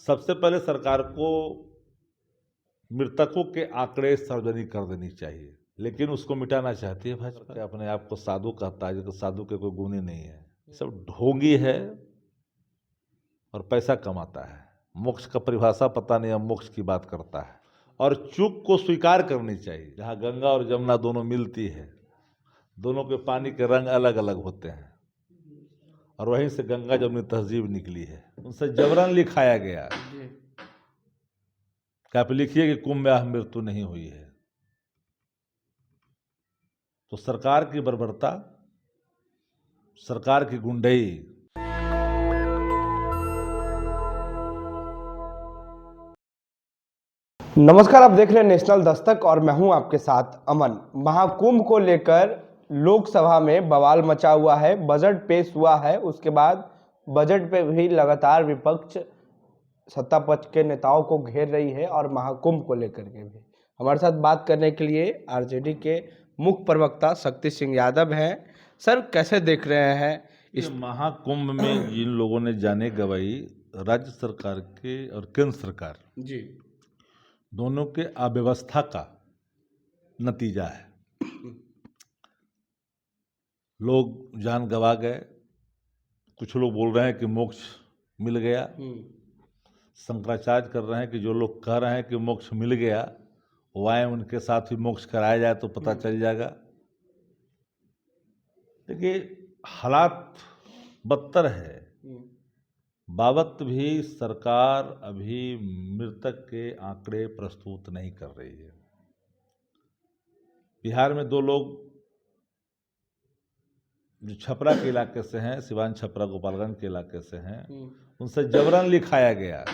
सबसे पहले सरकार को मृतकों के आंकड़े सार्वजनिक कर देनी चाहिए, लेकिन उसको मिटाना चाहती है भाजपा। अपने आप को साधु कहता है, जो साधु के कोई गुण ही नहीं है। सब ढोंगी है और पैसा कमाता है। मोक्ष का परिभाषा पता नहीं, अब मोक्ष की बात करता है। और चूक को स्वीकार करनी चाहिए। जहाँ गंगा और जमुना दोनों मिलती है, दोनों के पानी के रंग अलग अलग होते हैं, और वहीं से गंगा जमुनी तहजीब निकली है। उनसे जबरन लिखाया गया कि आप लिखिए कि कुंभ में मृत्यु नहीं हुई है। तो सरकार की बर्बरता, सरकार की गुंडई, नमस्कार, आप देख रहे हैं नेशनल दस्तक और मैं हूं आपके साथ अमन। महाकुंभ को लेकर लोकसभा में बवाल मचा हुआ है। बजट पेश हुआ है, उसके बाद बजट पे भी लगातार विपक्ष सत्ता पक्ष के नेताओं को घेर रही है और महाकुंभ को लेकर के भी। हमारे साथ बात करने के लिए आरजेडी के मुख्य प्रवक्ता शक्ति सिंह यादव हैं। सर, कैसे देख रहे हैं इस महाकुंभ में जिन लोगों ने जाने गंवाई, राज्य सरकार के और केंद्र सरकार जी दोनों के अव्यवस्था का नतीजा है। लोग जान गंवा गए। कुछ लोग बोल रहे हैं कि मोक्ष मिल गया। शंकराचार्य कर रहे हैं कि जो लोग कह रहे हैं कि मोक्ष मिल गया, वो आए, उनके साथ भी मोक्ष कराया जाए तो पता चल जाएगा। देखिए, हालात बदतर है। बावत भी सरकार अभी मृतक के आंकड़े प्रस्तुत नहीं कर रही है। बिहार में 2 लोग जो छपरा के इलाके से हैं, सिवान छपरा गोपालगंज के इलाके से हैं, उनसे जबरन लिखाया गया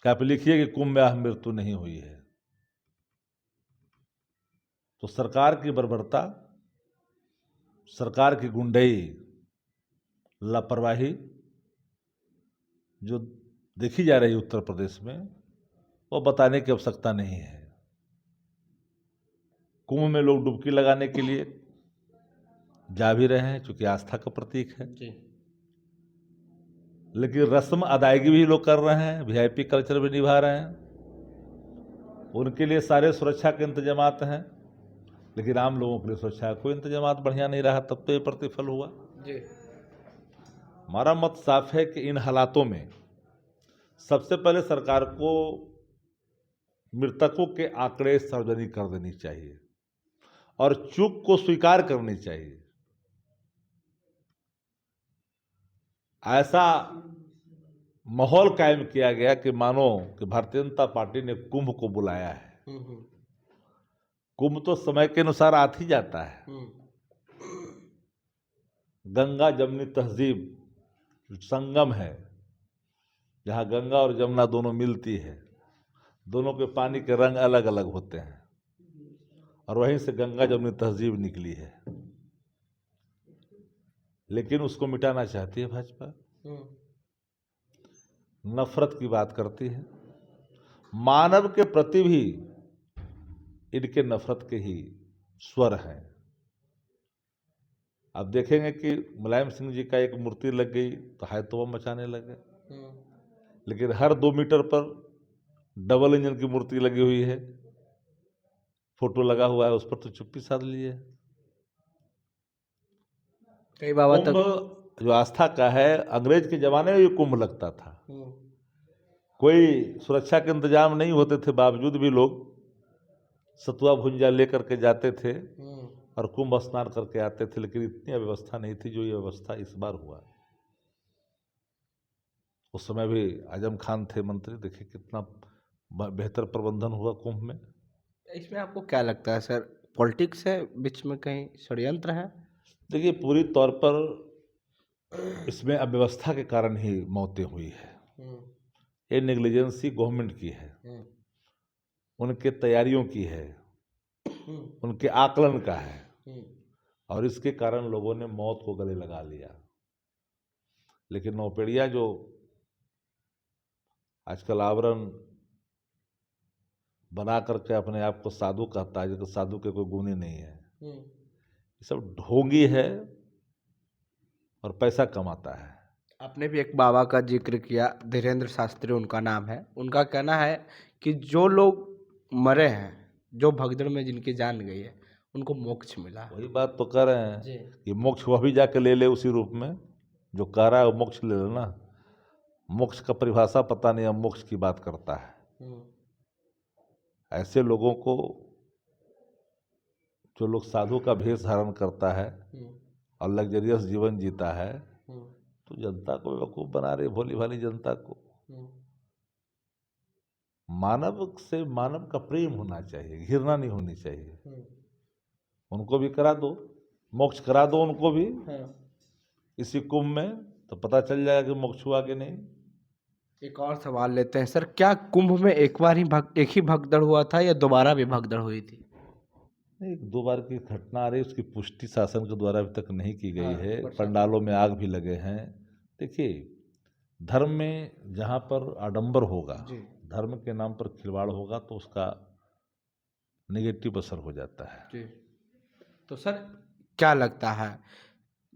कि आप लिखिए कि कुंभ में मृत्यु नहीं हुई है। तो सरकार की बर्बरता, सरकार की गुंडई, लापरवाही जो देखी जा रही है उत्तर प्रदेश में, वो बताने की आवश्यकता नहीं है। कुंभ में लोग डुबकी लगाने के लिए जा भी रहे हैं, चूंकि आस्था का प्रतीक है जी। लेकिन रस्म अदायगी भी लोग कर रहे हैं, वीआईपी कल्चर भी निभा रहे हैं। उनके लिए सारे सुरक्षा के इंतजामात हैं, लेकिन आम लोगों के लिए सुरक्षा का कोई इंतजामात बढ़िया नहीं रहा। तब तो ये प्रतिफल हुआ जी। हमारा मत साफ है कि इन हालातों में सबसे पहले सरकार को मृतकों के आंकड़े सार्वजनिक कर देनी चाहिए और चूक को स्वीकार करनी चाहिए। ऐसा माहौल कायम किया गया कि मानो कि भारतीय जनता पार्टी ने कुंभ को बुलाया है। कुंभ तो समय के अनुसार आती ही जाता है। गंगा जमुनी तहजीब संगम है, जहाँ गंगा और जमुना दोनों मिलती है, दोनों के पानी के रंग अलग अलग होते हैं, और वहीं से गंगा जमुनी तहजीब निकली है। लेकिन उसको मिटाना चाहती है भाजपा। नफरत की बात करती है। मानव के प्रति भी इनके नफरत के ही स्वर हैं। अब देखेंगे कि मुलायम सिंह जी का एक मूर्ति लग गई तो हाय तौबा मचाने लगे, लेकिन हर 2 मीटर पर डबल इंजन की मूर्ति लगी हुई है, फोटो लगा हुआ है, उस पर तो चुप्पी साध ली है। कई बाबा तक कुंभ जो आस्था का है, अंग्रेज के जमाने में भी कुंभ लगता था। कोई सुरक्षा के इंतजाम नहीं होते थे, बावजूद भी लोग सतुआ भुंजा लेकर के जाते थे और कुंभ स्नान करके आते थे। लेकिन इतनी अव्यवस्था नहीं थी जो ये व्यवस्था इस बार हुआ। उस समय भी आजम खान थे मंत्री, देखिए कितना बेहतर प्रबंधन हुआ कुंभ में। इसमें आपको क्या लगता है सर, पॉलिटिक्स है बीच में, कहीं षड्यंत्र है? देखिए, पूरी तौर पर इसमें अव्यवस्था के कारण ही मौतें हुई है। ये नेग्लिजेंसी गवर्नमेंट की है, उनके तैयारियों की है, उनके आकलन का है, और इसके कारण लोगों ने मौत को गले लगा लिया। लेकिन नौपेड़िया जो आजकल आवरण बना करके अपने आप को साधु कहता है, जो साधु के कोई गुण ही नहीं है, ये सब ढोंगी है और पैसा कमाता है। आपने भी एक बाबा का जिक्र किया, धीरेन्द्र शास्त्री उनका नाम है। उनका कहना है कि जो लोग मरे हैं, जो भगदड़ में जिनकी जान गई है, उनको मोक्ष मिला। वही बात तो कर रहे हैं जी। कि मोक्ष वह भी जाके ले ले उसी रूप में जो कह रहा है, वो मोक्ष ले लेना। मोक्ष का परिभाषा पता नहीं, अब मोक्ष की बात करता है। ऐसे लोगों को, जो लोग साधु का भेष धारण करता है और लग्जरियस जीवन जीता है, तो जनता को बेवकूफ बना रहे, भोली भाली जनता को। मानव से मानव का प्रेम होना चाहिए, घृणा नहीं होनी चाहिए। उनको भी करा दो, मोक्ष करा दो उनको भी इसी कुंभ में, तो पता चल जाएगा कि मोक्ष हुआ कि नहीं। एक और सवाल लेते हैं सर, क्या कुंभ में एक ही भगदड़ हुआ था या दोबारा भी भगदड़ हुई थी? नहीं, 2 बार की घटना आ रही है, उसकी पुष्टि शासन के द्वारा अभी तक नहीं की गई है। प्रशासन। पंडालों में आग भी लगे हैं। देखिए, धर्म में जहाँ पर आडंबर होगा, धर्म के नाम पर खिलवाड़ होगा, तो उसका नेगेटिव असर हो जाता है। जी। तो सर क्या लगता है,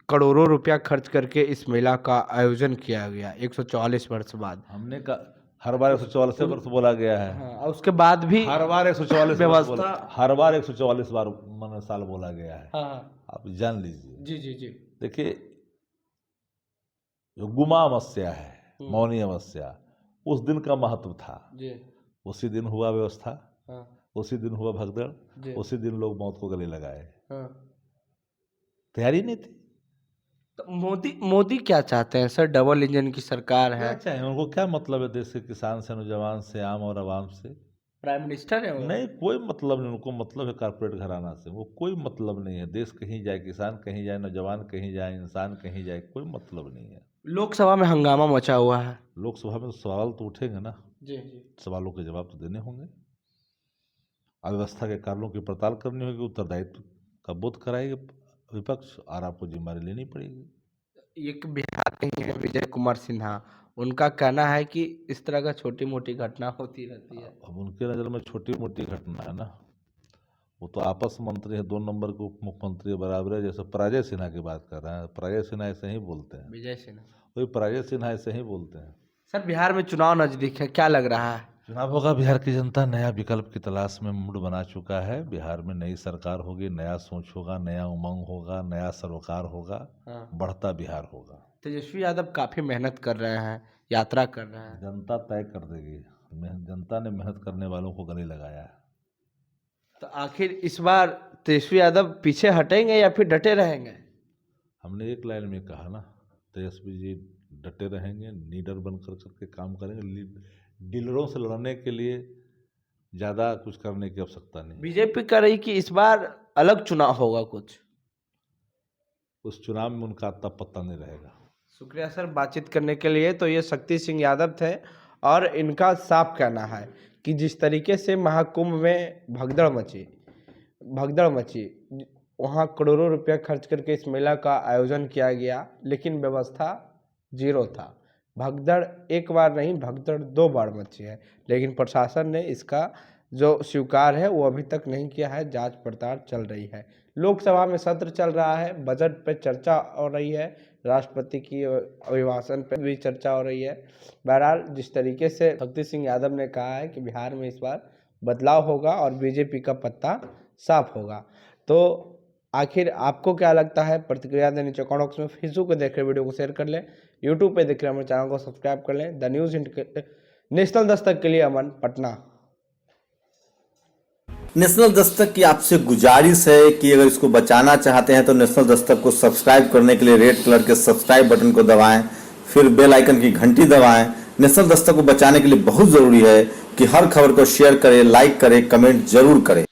करोड़ों रुपया खर्च करके इस मेला का आयोजन किया गया 144 वर्ष बाद, हमने का हर बार 144 वर्ष बोला गया है। हाँ, और उसके बाद भी हर बार 144 व्यवस्था, हर बार 144 बार साल बोला गया है। हाँ, आप जान लीजिए। जी जी जी। देखिए, जो गुमा अमावस्या है, मौनी अमावस्या, उस दिन का महत्व था जी। उसी दिन हुआ व्यवस्था, हाँ, उसी दिन हुआ जी। भगदड़, उसी दिन लोग मौत को गले लगाए। हाँ। तैयारी नहीं थी। तो मोदी क्या चाहते हैं सर? डबल इंजन की सरकार है, क्या चाहे उनको? क्या मतलब है देश के किसान से, नौजवान से, आम और आवाम से? प्राइम मिनिस्टर है वो। नहीं, कोई मतलब नहीं उनको। मतलब है कारपोरेट घराना से, वो कोई मतलब नहीं है। देश कहीं जाए, किसान कहीं जाए, नौजवान कहीं जाए, इंसान कहीं जाए, कोई मतलब नहीं है। लोकसभा में हंगामा मचा हुआ है। लोकसभा में तो सवाल तो उठेंगे ना, जी जी। सवालों के जवाब तो देने होंगे। अव्यवस्था के कारणों की पड़ताल करनी होगी, उत्तरदायित्व का बोध कराएगी विपक्ष, और आपको जिम्मेदारी लेनी पड़ेगी। एक बिहार के ही है विजय कुमार सिन्हा, उनका कहना है कि इस तरह का छोटी मोटी घटना होती रहती है। अब उनके नज़र में छोटी मोटी घटना है ना, वो तो आपस मंत्री है, 2 नंबर के उप मुख्यमंत्री बराबर है। जैसे पराजय सिन्हा की बात कर रहे हैं, पराजय सिन्हा ऐसे ही बोलते हैं। विजय सिन्हा, वही पराजय सिन्हा ऐसे ही बोलते हैं। सर बिहार में चुनाव नजदीक है, क्या लग रहा है? चुनाव होगा, बिहार की जनता नया विकल्प की तलाश में मूड बना चुका है। बिहार में नई सरकार होगी, नया सोच होगा, नया उमंग होगा, नया सरोकार होगा, बढ़ता बिहार होगा। तेजस्वी यादव काफी मेहनत कर रहे हैं, यात्रा कर रहे हैं। जनता तय कर देगी। जनता ने मेहनत करने वालों को गले लगाया है। तो आखिर इस बार तेजस्वी यादव पीछे हटेंगे या फिर डटे रहेंगे? हमने एक लाइन में कहा ना, तेजस्वी जी डटे रहेंगे, लीडर बनकर करके काम करेंगे। डीलरों से लड़ने के लिए ज़्यादा कुछ करने की आवश्यकता नहीं। बीजेपी कह रही कि इस बार अलग चुनाव होगा कुछ। उस चुनाव में उनका अत्ता पत्ता नहीं रहेगा। शुक्रिया सर बातचीत करने के लिए। तो ये शक्ति सिंह यादव थे और इनका साफ कहना है कि जिस तरीके से महाकुंभ में भगदड़ मची, वहाँ करोड़ों रुपया खर्च करके इस मेला का आयोजन किया गया, लेकिन व्यवस्था जीरो था। भगदड़ एक बार नहीं, भगदड़ 2 बार मची है, लेकिन प्रशासन ने इसका जो स्वीकार है वो अभी तक नहीं किया है। जांच पड़ताल चल रही है। लोकसभा में सत्र चल रहा है, बजट पे चर्चा हो रही है, राष्ट्रपति की अभिभाषण पे भी चर्चा हो रही है। बहरहाल जिस तरीके से शक्ति सिंह यादव ने कहा है कि बिहार में इस बार बदलाव होगा और बीजेपी का पत्ता साफ होगा, तो आखिर आपको क्या लगता है? प्रतिक्रिया देने नीचे कमेंट बॉक्स में। फेसबुक पे देख रहे वीडियो को शेयर कर लें, यूट्यूब पे देख रहे हमारे चैनल को सब्सक्राइब कर लें। द न्यूज़ नेशनल दस्तक के लिए अमन, पटना। नेशनल दस्तक की आपसे गुजारिश है कि अगर इसको बचाना चाहते हैं तो नेशनल दस्तक को सब्सक्राइब करने के लिए रेड कलर के सब्सक्राइब बटन को दबाएं, फिर बेल आइकन की घंटी दबाएं। नेशनल दस्तक को बचाने के लिए बहुत जरूरी है कि हर खबर को शेयर करें, लाइक करें, कमेंट जरूर करें।